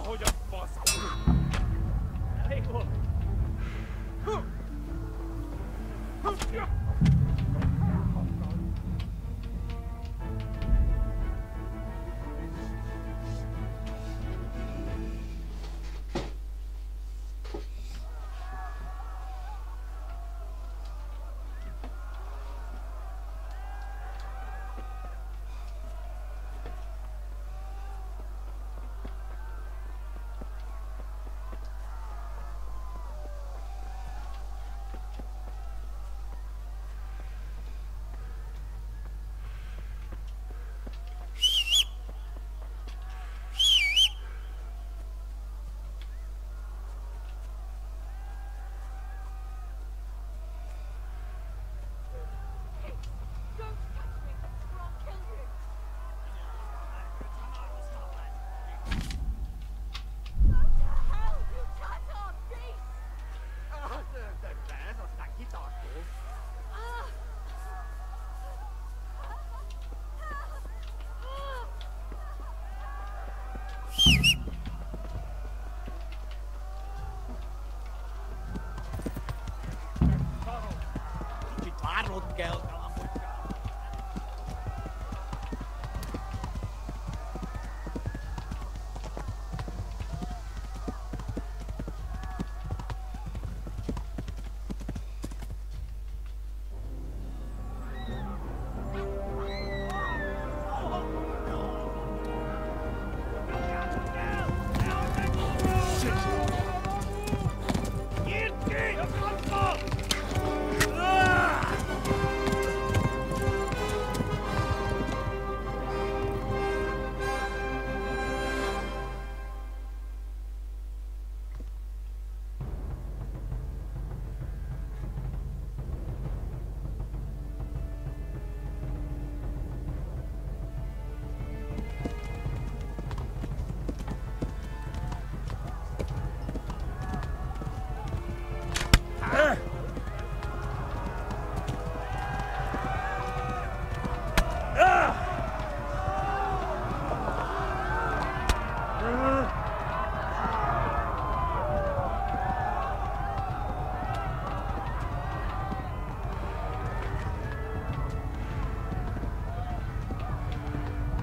Hogy a fasz! Elég volt!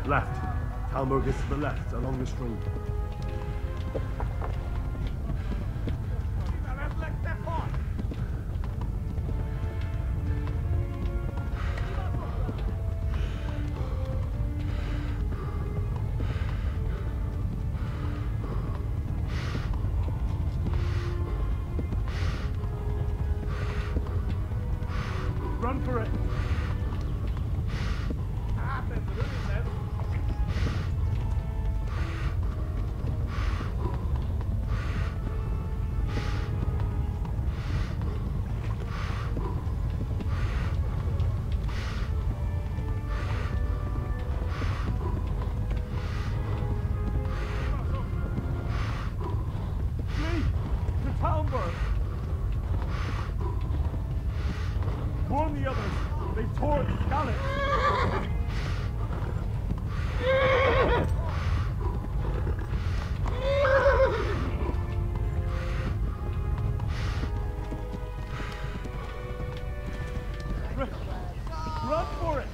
Left. Talmberg is to the left, along the stream. Run for it! Warn the others! They've torn the galley! Run for it!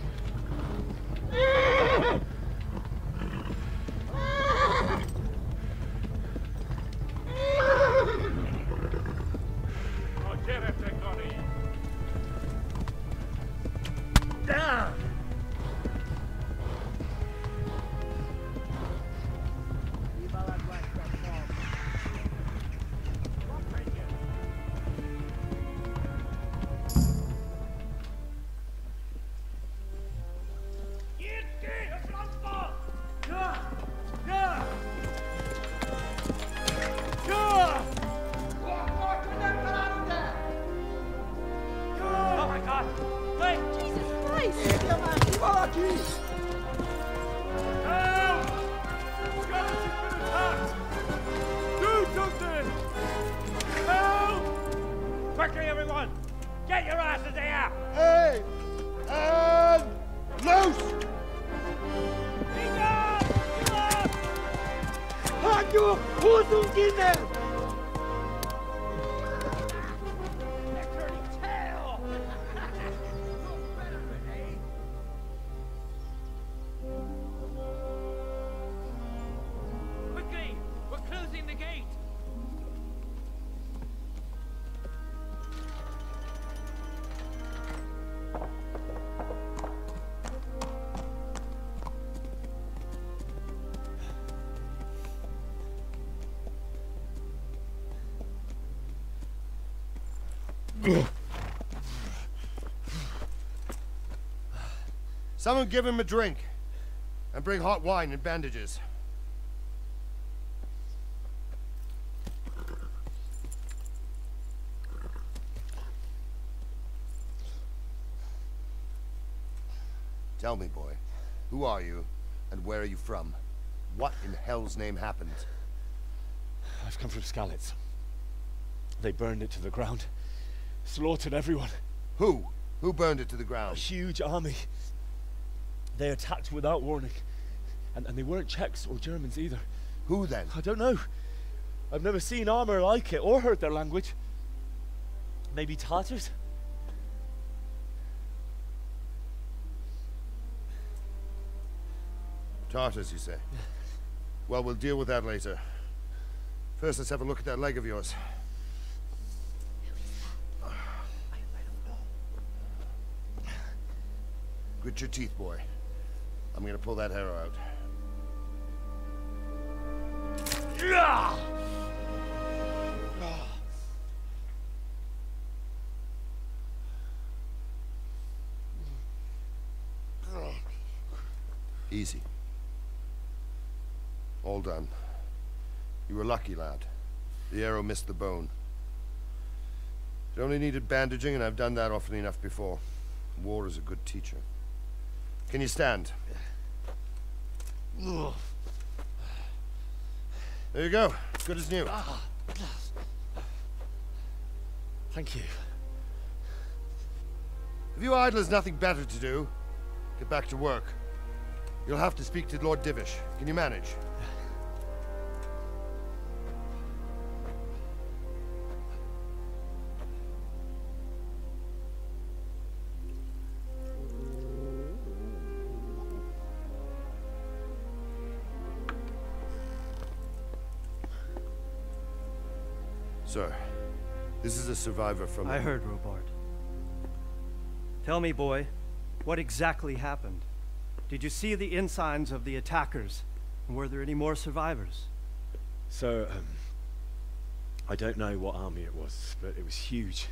Quickly, everyone! Get your asses here! Hey! And loose! Don't get them! They're turning tail! Quickly! We're closing the gate! Someone give him a drink. And bring hot wine and bandages. Tell me, boy, who are you, and where are you from? What in hell's name happened? I've come from Skalitz. They burned it to the ground. Slaughtered everyone. Who? Who burned it to the A ground? huge army. They attacked without warning. And they weren't Czechs or Germans either. Who then? I don't know. I've never seen armor like it or heard their language. Maybe Tatars? Tartars, you say? Well, we'll deal with that later. First, let's have a look at that leg of yours. Grit your teeth, boy. I'm gonna pull that arrow out. Easy. All done. You were lucky, lad. The arrow missed the bone. It only needed bandaging, and I've done that often enough before. War is a good teacher. Can you stand? There you go. Good as new. Thank you. If you idlers nothing better to do, get back to work. You'll have to speak to Lord Divish. Can you manage? Sir, this is a survivor from... I heard, Robard. Tell me, boy, what exactly happened? Did you see the ensigns of the attackers? And were there any more survivors? So, I don't know what army it was, but it was huge.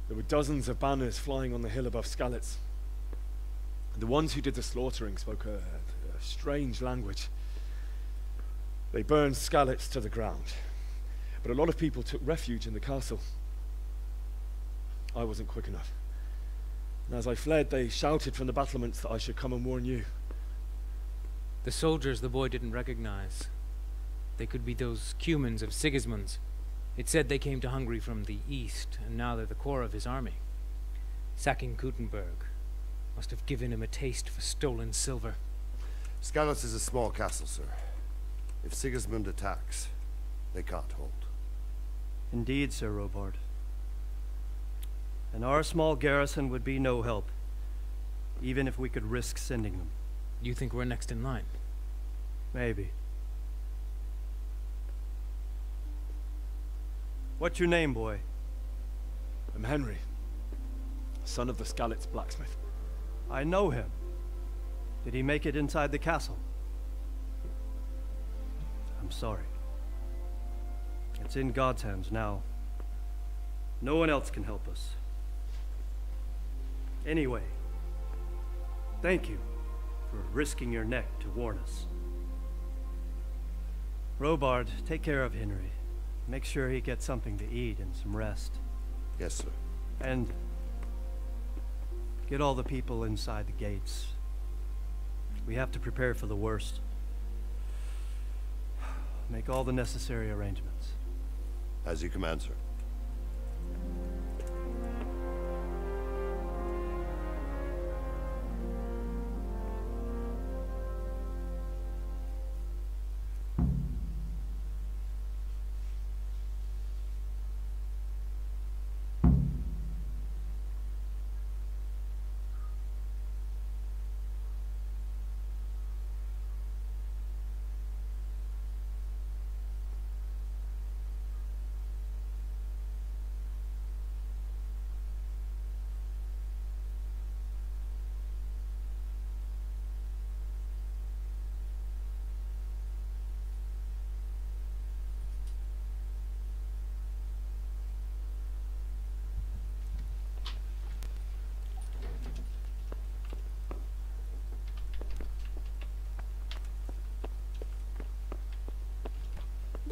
There were dozens of banners flying on the hill above Skalitz. The ones who did the slaughtering spoke a strange language. They burned Skalitz to the ground. But a lot of people took refuge in the castle. I wasn't quick enough. And as I fled, they shouted from the battlements that I should come and warn you. The soldiers the boy didn't recognize. They could be those Cumans of Sigismund's. It said they came to Hungary from the east, and now they're the core of his army. Sacking Gutenberg must have given him a taste for stolen silver. Skalitz is a small castle, sir. If Sigismund attacks, they can't hold. Indeed, Sir Robard. And our small garrison would be no help, even if we could risk sending them. You think we're next in line? Maybe. What's your name, boy? I'm Henry, son of the Skalitz blacksmith. I know him. Did he make it inside the castle? I'm sorry. It's in God's hands now. No one else can help us. Anyway, thank you for risking your neck to warn us. Robard, take care of Henry. Make sure he gets something to eat and some rest. Yes, sir. And get all the people inside the gates. We have to prepare for the worst. Make all the necessary arrangements. As you command, sir.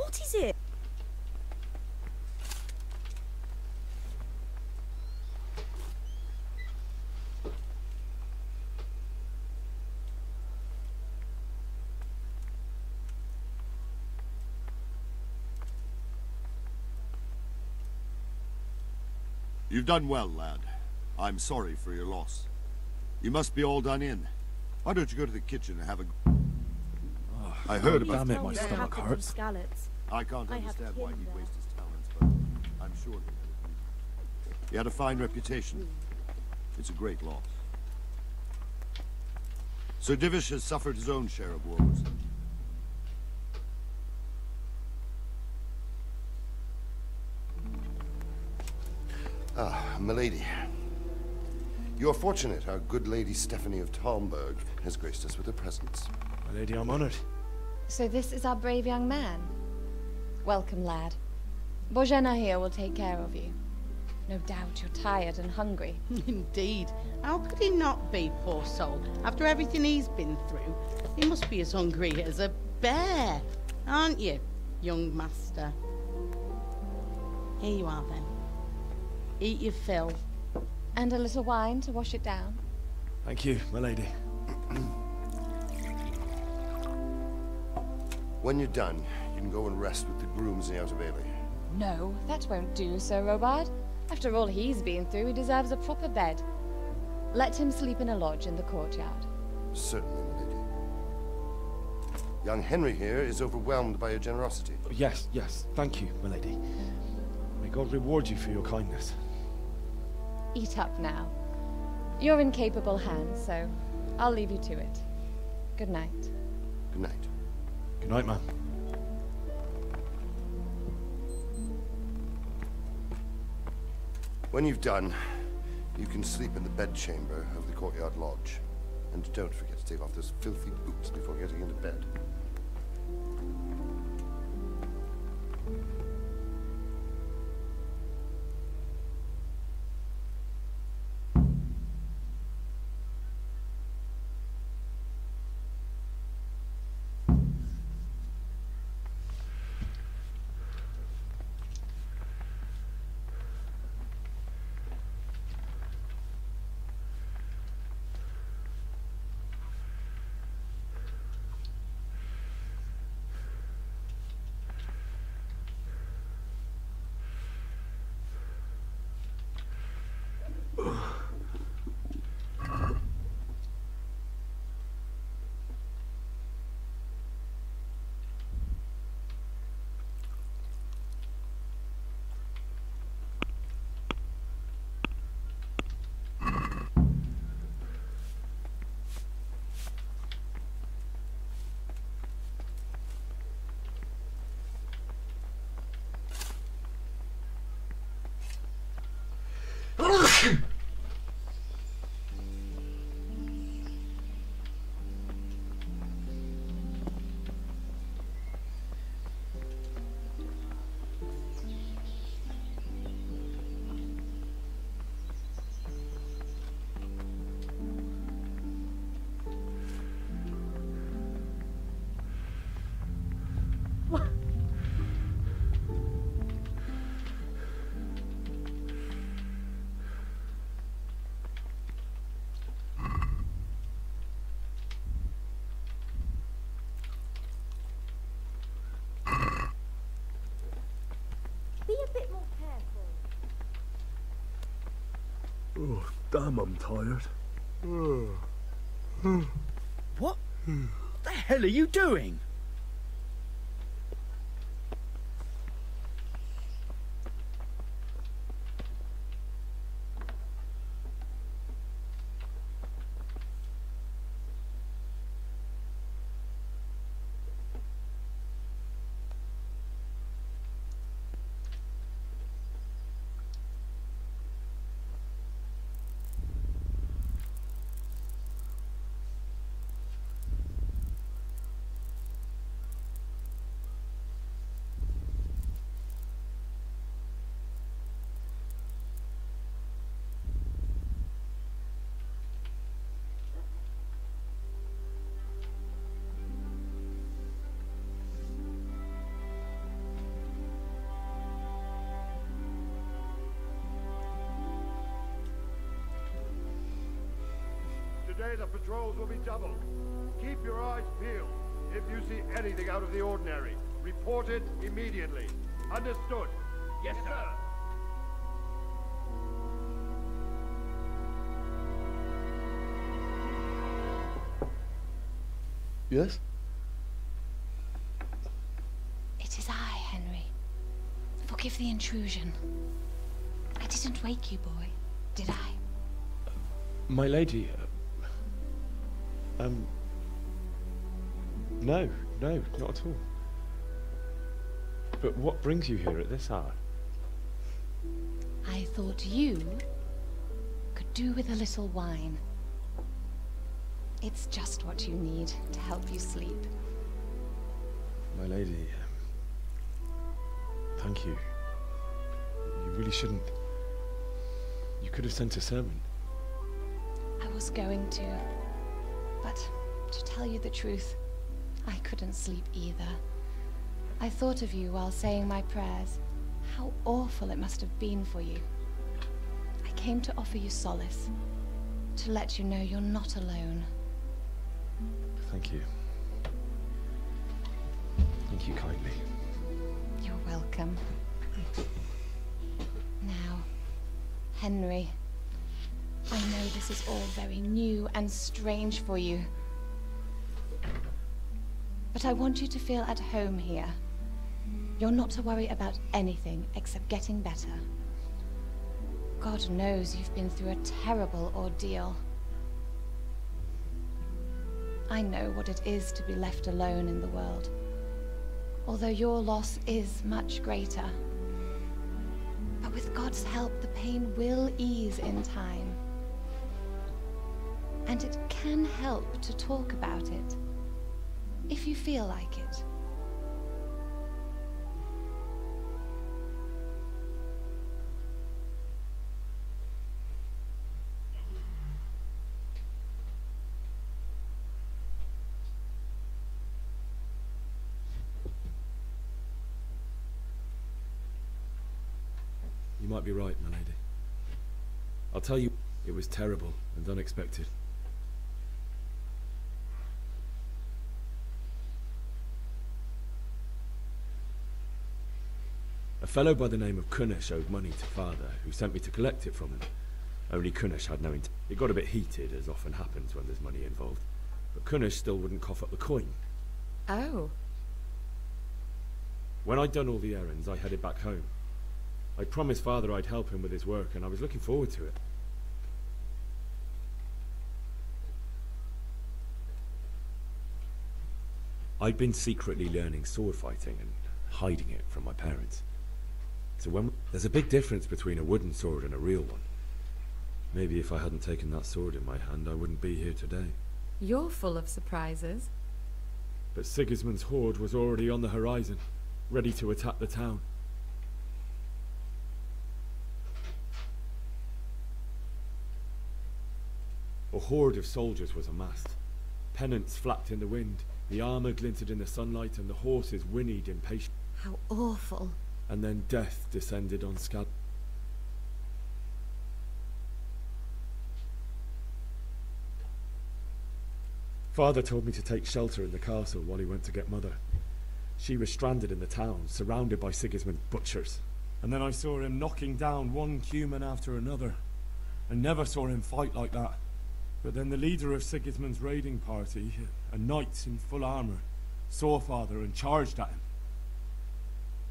What is it? You've done well, lad. I'm sorry for your loss. You must be all done in. Why don't you go to the kitchen and have a... I heard about... Damn it, my stomach hurts. Scallops. I can't I have understand why kin he'd there. waste his talents, but I'm sure he had a fine reputation. It's a great loss. Sir Divish has suffered his own share of woes. Ah, milady. You are fortunate our good lady Stephanie of Talmberg has graced us with her presence. My lady, I'm honored. So this is our brave young man. Welcome, lad. Bojena here will take care of you. No doubt you're tired and hungry. Indeed. How could he not be, poor soul? After everything he's been through, he must be as hungry as a bear, aren't you, young master? Here you are, then. Eat your fill. And a little wine to wash it down. Thank you, my lady. When you're done, you can go and rest with the grooms in the Outer Bailey. No, that won't do, Sir Robard. After all he's been through, he deserves a proper bed. Let him sleep in a lodge in the courtyard. Certainly, milady. Young Henry here is overwhelmed by your generosity. Yes, yes, thank you, my lady. May God reward you for your kindness. Eat up now. You're in capable hands, so I'll leave you to it. Good night. Good night. Good night, ma'am. When you've done, you can sleep in the bedchamber of the courtyard lodge. And don't forget to take off those filthy boots before getting into bed. Be a bit more careful. Oh, damn, I'm tired. What the hell are you doing? Today the patrols will be doubled. Keep your eyes peeled. If you see anything out of the ordinary, report it immediately. Understood? Yes, sir. Yes? It is I, Henry. Forgive the intrusion. I didn't wake you, boy, did I? My lady, no, not at all. But what brings you here at this hour? I thought you could do with a little wine. It's just what you need to help you sleep. My lady, thank you. You really shouldn't. You could have sent a servant. I was going to, but to tell you the truth, I couldn't sleep either. I thought of you while saying my prayers. How awful it must have been for you. I came to offer you solace, to let you know you're not alone. Thank you. Thank you kindly. You're welcome. Now, Henry, I know this is all very new and strange for you. But I want you to feel at home here. You're not to worry about anything except getting better. God knows you've been through a terrible ordeal. I know what it is to be left alone in the world, although your loss is much greater. But with God's help, the pain will ease in time. And it can help to talk about it, if you feel like it. You might be right, my lady. I'll tell you, it was terrible and unexpected. A fellow by the name of Kunnish owed money to father, who sent me to collect it from him. Only Kunnish had no intent. It got a bit heated, as often happens when there's money involved. But Kunnish still wouldn't cough up the coin. Oh. When I'd done all the errands, I headed back home. I promised father I'd help him with his work, and I was looking forward to it. I'd been secretly learning sword fighting and hiding it from my parents. So there's a big difference between a wooden sword and a real one. Maybe if I hadn't taken that sword in my hand, I wouldn't be here today. You're full of surprises. But Sigismund's horde was already on the horizon, ready to attack the town. A horde of soldiers was amassed. Pennants flapped in the wind, the armor glinted in the sunlight, and the horses whinnied impatiently. How awful. And then death descended on Scad. Father told me to take shelter in the castle while he went to get Mother. She was stranded in the town, surrounded by Sigismund's butchers. And then I saw him knocking down one human after another. I never saw him fight like that. But then the leader of Sigismund's raiding party, a knight in full armor, saw Father and charged at him.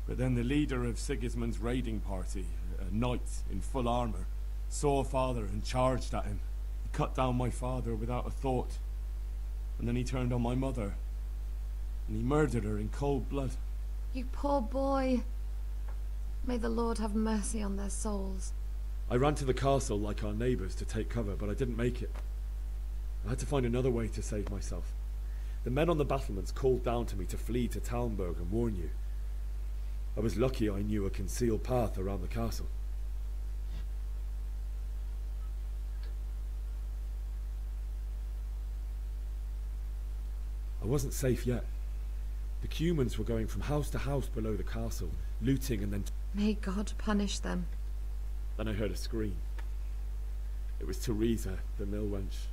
But then the leader of Sigismund's raiding party, a knight in full armor, saw Father and charged at him. He cut down my father without a thought. And then he turned on my mother. And he murdered her in cold blood. You poor boy. May the Lord have mercy on their souls. I ran to the castle like our neighbours to take cover, but I didn't make it. I had to find another way to save myself. The men on the battlements called down to me to flee to Talmberg and warn you. I was lucky I knew a concealed path around the castle. I wasn't safe yet. The Cumans were going from house to house below the castle, looting and then... May God punish them. Then I heard a scream. It was Teresa, the mill wench.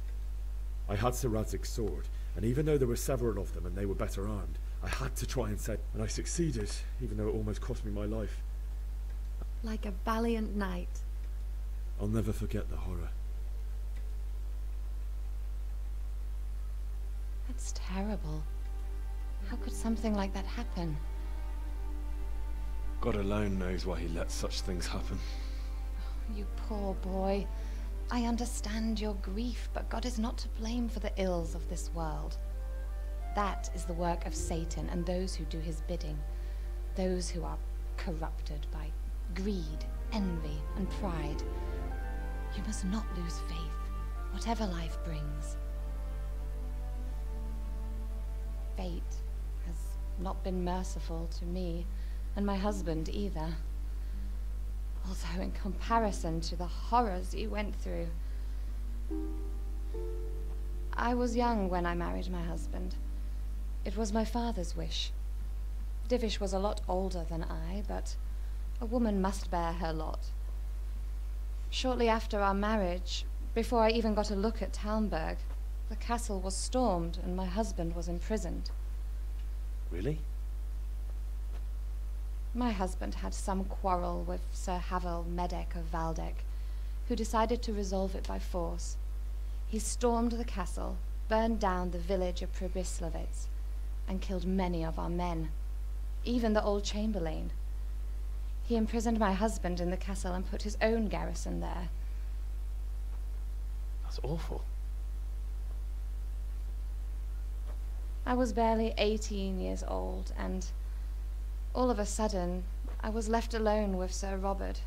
I had Sir Radzig's sword, and even though there were several of them and they were better armed, I had to try and save, and I succeeded, even though it almost cost me my life. Like a valiant knight. I'll never forget the horror. That's terrible. How could something like that happen? God alone knows why he lets such things happen. You poor boy. I understand your grief, but God is not to blame for the ills of this world. That is the work of Satan and those who do his bidding. Those who are corrupted by greed, envy, and pride. You must not lose faith, whatever life brings. Fate has not been merciful to me, and my husband either. Although in comparison to the horrors you went through. I was young when I married my husband. It was my father's wish. Divish was a lot older than I, but a woman must bear her lot. Shortly after our marriage, before I even got a look at Talmberg, the castle was stormed and my husband was imprisoned. Really? My husband had some quarrel with Sir Havel Medek of Valdek, who decided to resolve it by force. He stormed the castle, burned down the village of Pribyslavitz, and killed many of our men, even the old chamberlain. He imprisoned my husband in the castle and put his own garrison there. That's awful. I was barely 18 years old, and all of a sudden, I was left alone with Sir Robert.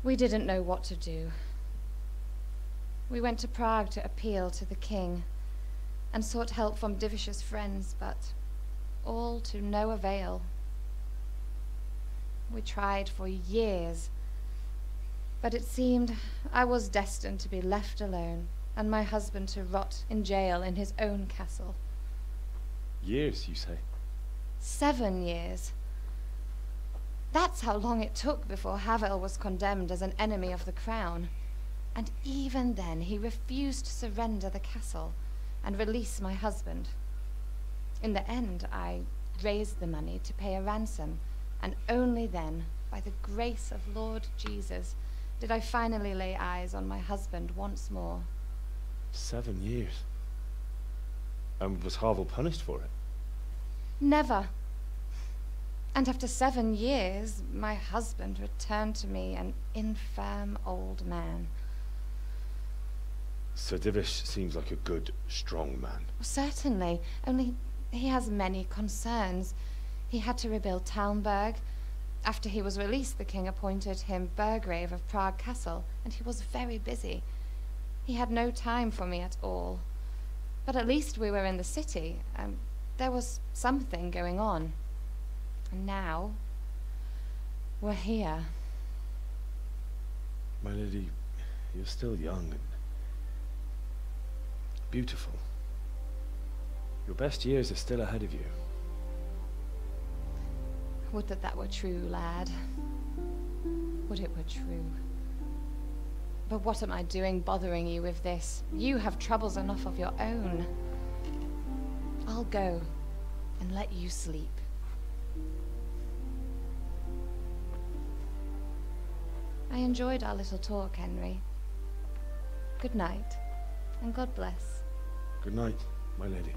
We didn't know what to do. We went to Prague to appeal to the king, and sought help from Divish's friends, but all to no avail. We tried for years, but it seemed I was destined to be left alone, and my husband to rot in jail in his own castle. Years, you say? 7 years. That's how long it took before Havel was condemned as an enemy of the crown. And even then he refused to surrender the castle and release my husband. In the end, I raised the money to pay a ransom, and only then, by the grace of Lord Jesus, did I finally lay eyes on my husband once more. 7 years? And was Havel punished for it? Never. And after 7 years, my husband returned to me an infirm old man. Sir Divish seems like a good, strong man. Certainly, only he has many concerns. He had to rebuild Talmberg. After he was released, the king appointed him Burgrave of Prague Castle, and he was very busy. He had no time for me at all. But at least we were in the city, and there was something going on. And now, we're here. My lady, you're still young and beautiful. Your best years are still ahead of you. Would that that were true, lad. Would it were true. But what am I doing bothering you with this? You have troubles enough of your own. I'll go and let you sleep. I enjoyed our little talk, Henry. Good night, and God bless. Good night, my lady.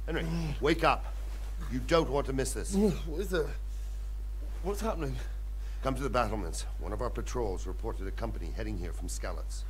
Henry, wake up. You don't want to miss this. What is it? What's happening? Come to the battlements. One of our patrols reported a company heading here from Skalitz.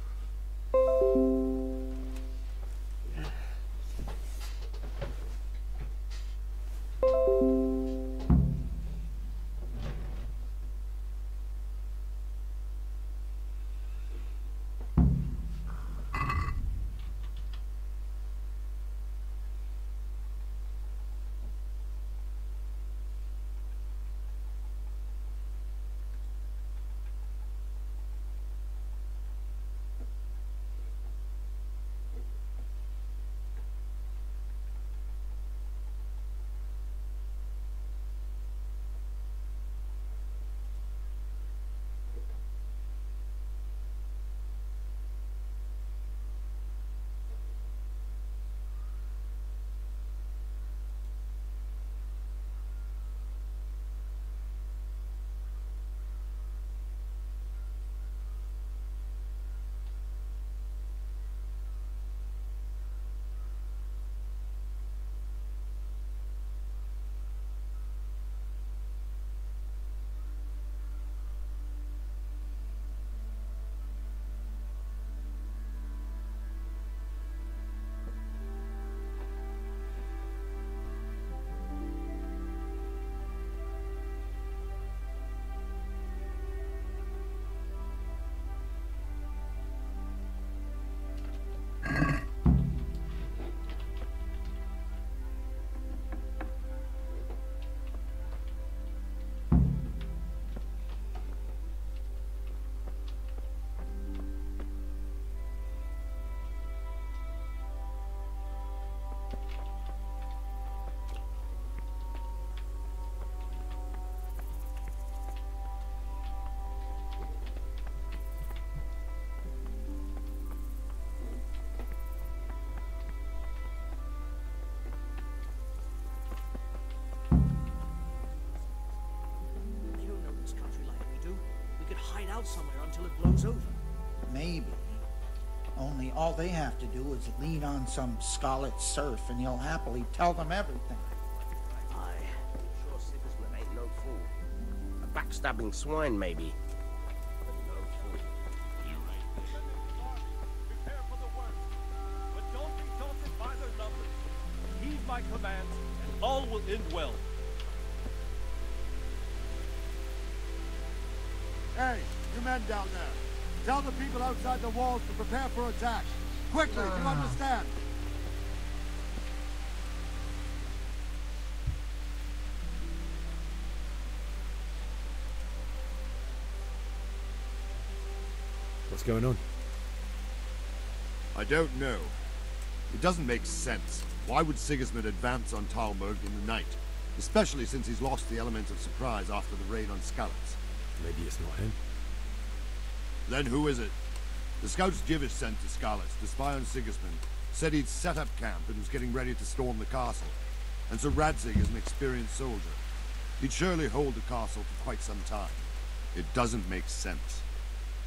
Hide out somewhere until it blows over. Maybe. Only all they have to do is lean on some Skalitz serf and he'll happily tell them everything. Aye. Sure Sigismund ain't no fool. A backstabbing swine, maybe. But no fool. You're right. Prepare for the worst. But don't be daunted by their numbers. Heed my commands, and all will end well. Hey, you men down there. Tell the people outside the walls to prepare for attack. Quickly, do you understand? What's going on? I don't know. It doesn't make sense. Why would Sigismund advance on Talmberg in the night? Especially since he's lost the element of surprise after the raid on Skalitz. Maybe it's not him. Then who is it? The scouts Jivish sent to Skalitz to spy on Sigismund said he'd set up camp and was getting ready to storm the castle. And so Radzig is an experienced soldier. He'd surely hold the castle for quite some time. It doesn't make sense.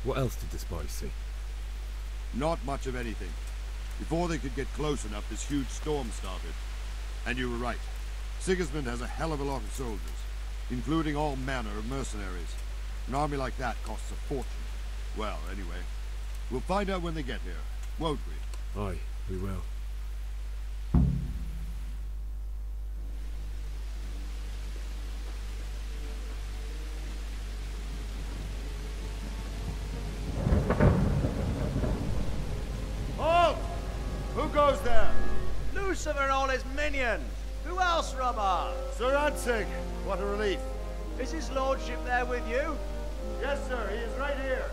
What else did the spies see? Not much of anything. Before they could get close enough, this huge storm started. And you were right. Sigismund has a hell of a lot of soldiers, including all manner of mercenaries. An army like that costs a fortune. Well, anyway, we'll find out when they get here, won't we? Aye, we will. Halt! Who goes there? Lucifer and all his minions. Who else, Robber? Sir Radzig. What a relief. Is his lordship there with you? Yes, sir. He is right here.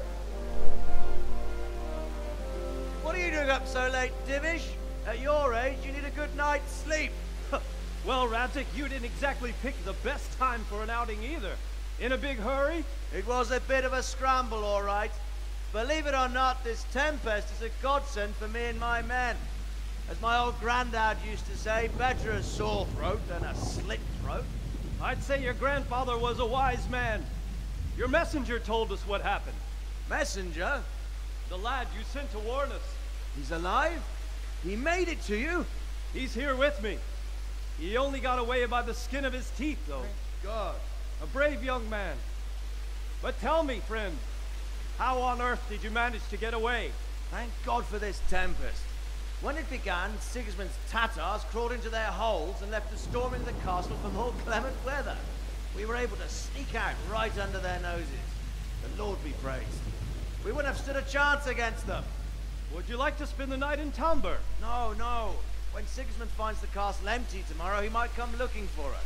What are you doing up so late, Divish? At your age, you need a good night's sleep. Well, Radzig, you didn't exactly pick the best time for an outing either. In a big hurry? It was a bit of a scramble, all right. Believe it or not, this tempest is a godsend for me and my men. As my old granddad used to say, better a sore throat than a slit throat. I'd say your grandfather was a wise man. Your messenger told us what happened. Messenger? The lad you sent to warn us. He's alive? He made it to you? He's here with me. He only got away by the skin of his teeth, though. Thank God. A brave young man. But tell me, friend, how on earth did you manage to get away? Thank God for this tempest. When it began, Sigismund's Tatars crawled into their holes and left us storming the castle for more clement weather. We were able to sneak out right under their noses. The Lord be praised. We wouldn't have stood a chance against them. Would you like to spend the night in Talmberg? No, no. When Sigismund finds the castle empty tomorrow, he might come looking for us.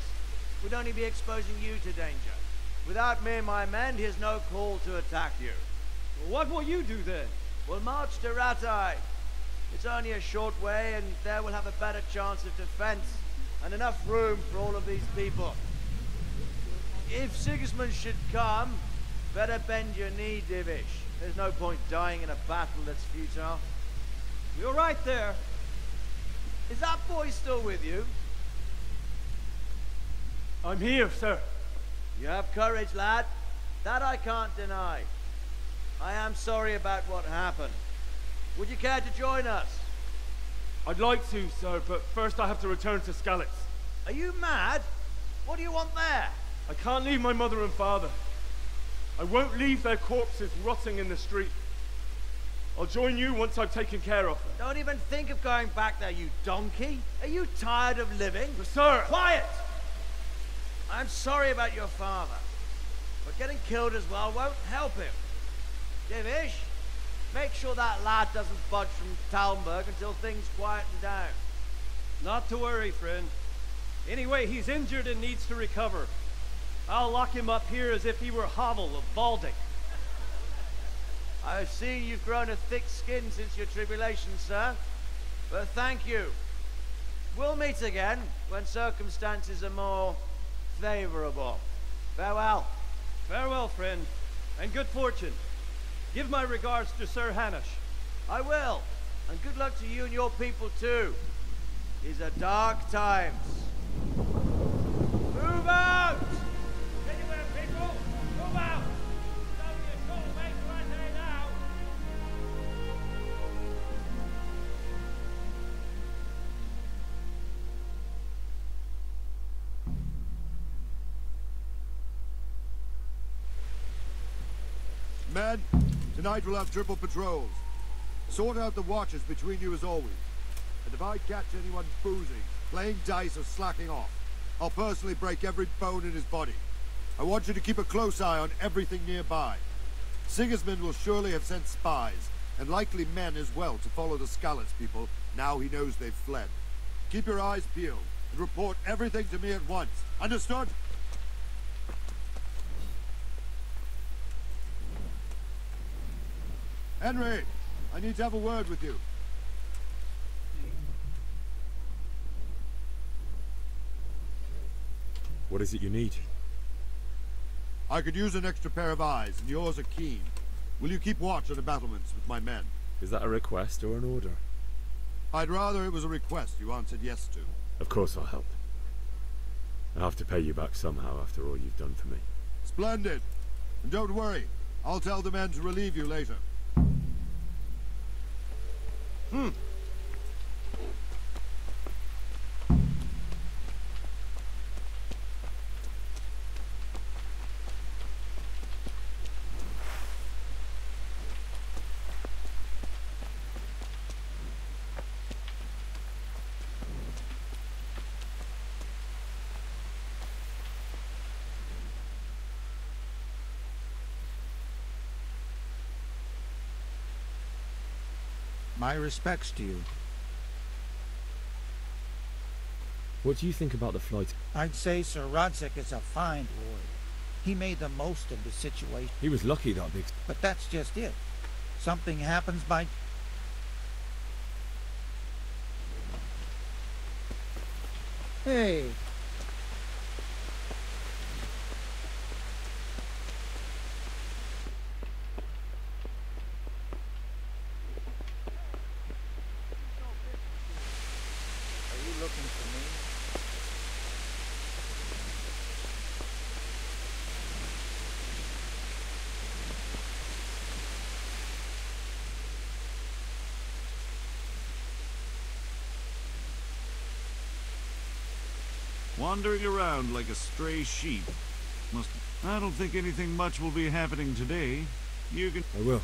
We'd only be exposing you to danger. Without me and my men, he has no call to attack you. Well, what will you do then? We'll march to Rattay. It's only a short way, and there we'll have a better chance of defense, and enough room for all of these people. If Sigismund should come, better bend your knee, Divish. There's no point dying in a battle that's futile. You're right there. Is that boy still with you? I'm here, sir. You have courage, lad. That I can't deny. I am sorry about what happened. Would you care to join us? I'd like to, sir, but first I have to return to Skalitz. Are you mad? What do you want there? I can't leave my mother and father. I won't leave their corpses rotting in the street. I'll join you once I've taken care of them. Don't even think of going back there, you donkey. Are you tired of living? But sir! Quiet! I'm sorry about your father, but getting killed as well won't help him. Divish, make sure that lad doesn't budge from Talmberg until things quieten down. Not to worry, friend. Anyway, he's injured and needs to recover. I'll lock him up here as if he were Havel of Baldic. I've seen you've grown a thick skin since your tribulation, sir. But thank you. We'll meet again when circumstances are more favorable. Farewell. Farewell, friend, and good fortune. Give my regards to Sir Hanush. I will. And good luck to you and your people, too. These are dark times. Move out! Anywhere, people! Move out! It's only a short way to Rattay now! Men, tonight we'll have triple patrols. Sort out the watches between you as always. And if I catch anyone boozing, playing dice or slacking off, I'll personally break every bone in his body. I want you to keep a close eye on everything nearby. Sigismund will surely have sent spies, and likely men as well, to follow the Skalitz people now he knows they've fled. Keep your eyes peeled, and report everything to me at once. Understood? Henry, I need to have a word with you. What is it you need? I could use an extra pair of eyes, and yours are keen. Will you keep watch on the battlements with my men? Is that a request or an order? I'd rather it was a request you answered yes to. Of course I'll help. I have to pay you back somehow after all you've done for me. Splendid. And don't worry, I'll tell the men to relieve you later. My respects to you. What do you think about the flight? I'd say Sir Rodzik is a fine lord. He made the most of the situation. He was lucky that big... But that's just it. Something happens by... Hey. Looking for me? wandering around like a stray sheep. I don't think anything much will be happening today. You can... I will.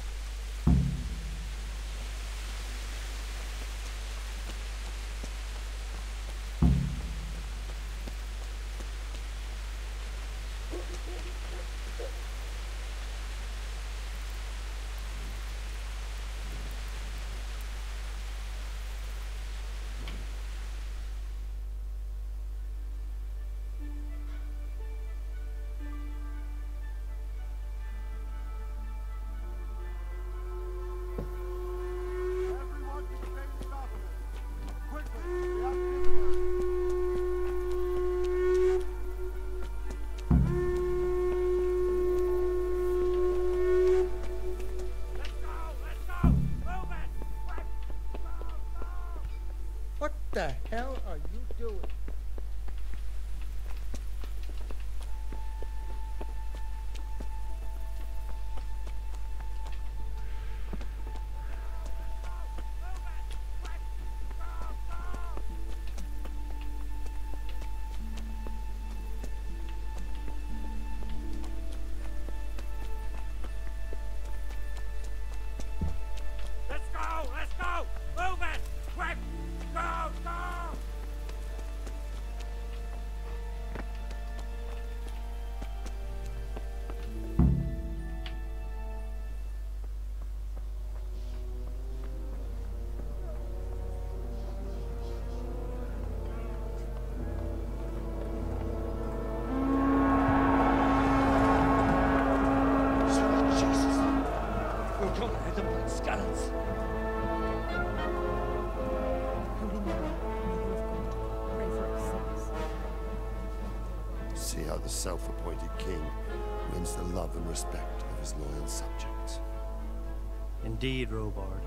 What the hell are you doing? Let's go! Let's go! Move it! Quick! Go! Go! Jesus! We'll come and hit them like scallops. See how the self-appointed king wins the love and respect of his loyal subjects. Indeed, Robard.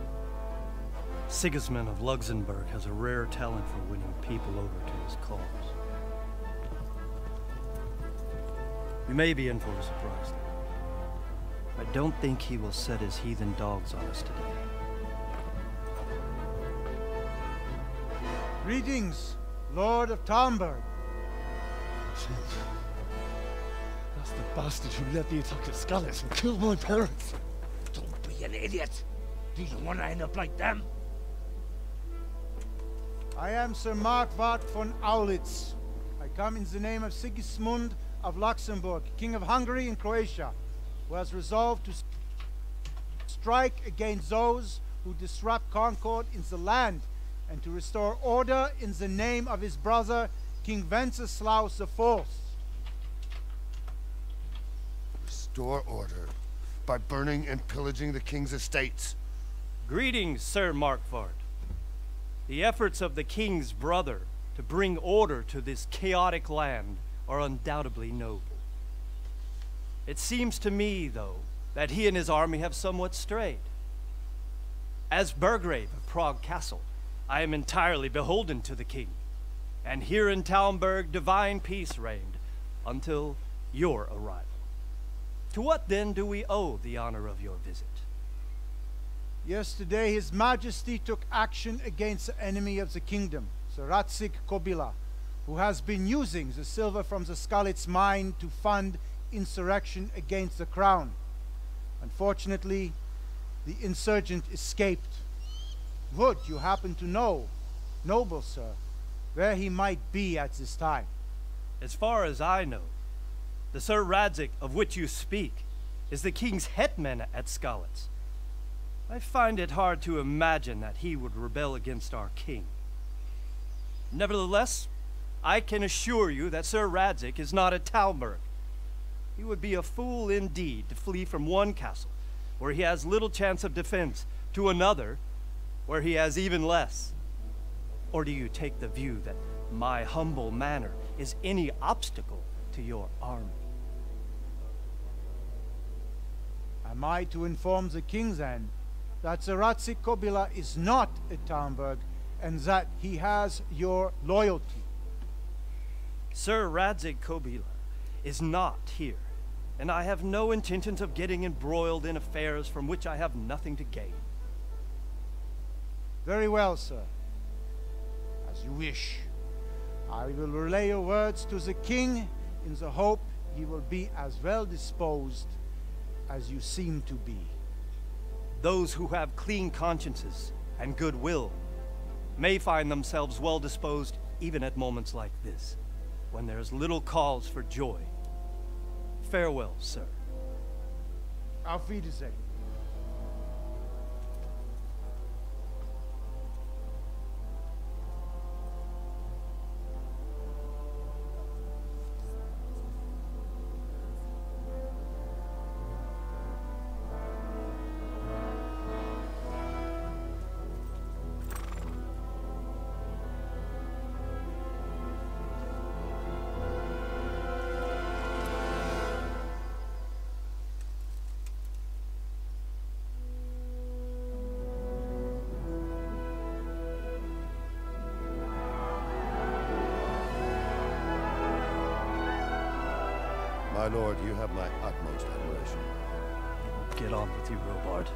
Sigismund of Luxembourg has a rare talent for winning people over to his cause. We may be in for a surprise, though. I don't think he will set his heathen dogs on us today. Greetings, Lord of Talmberg. That's the bastard who led the attack at Scarlet and killed my parents. Don't be an idiot. Do you want to end up like them? I am Sir Markwart von Aulitz. I come in the name of Sigismund of Luxembourg, King of Hungary and Croatia, who has resolved to strike against those who disrupt concord in the land and to restore order in the name of his brother, King Wenceslaus IV. Restore order by burning and pillaging the king's estates. Greetings, Sir Markwart. The efforts of the king's brother to bring order to this chaotic land are undoubtedly noble. It seems to me, though, that he and his army have somewhat strayed. As Burgrave of Prague Castle, I am entirely beholden to the king, and here in Talmberg divine peace reigned until your arrival. To what then do we owe the honor of your visit? Yesterday his majesty took action against the enemy of the kingdom, Sir Radzig Kobyla, who has been using the silver from the Skalitz mine to fund insurrection against the crown. Unfortunately, the insurgent escaped. Would you happen to know, noble sir, where he might be at this time? As far as I know, the Sir Radzig of which you speak is the king's hetman at Skalitz. I find it hard to imagine that he would rebel against our king. Nevertheless, I can assure you that Sir Radzig is not at Talmberg. He would be a fool indeed to flee from one castle, where he has little chance of defense, to another, where he has even less. Or do you take the view that my humble manner is any obstacle to your army? Am I to inform the king then that Sir Radzig Kobyla is not at Talmberg and that he has your loyalty? Sir Radzig Kobyla is not here, and I have no intentions of getting embroiled in affairs from which I have nothing to gain. Very well, sir. As you wish. I will relay your words to the king in the hope he will be as well disposed as you seem to be. Those who have clean consciences and goodwill may find themselves well disposed even at moments like this, when there is little cause for joy. Farewell, sir. Auf Wiedersehen. My lord, you have my utmost admiration. Get on with you, Robard.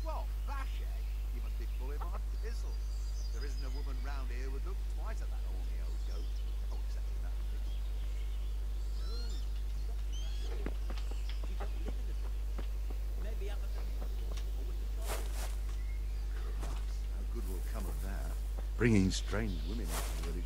Well, Vashek, you must be pulling my pizzle. There isn't a woman round here would look twice at that horny old goat. Oh, except for that bitch. No, she don't live in the village. Maybe up at the or with the dog. No good will come of that. Bringing strange women into the village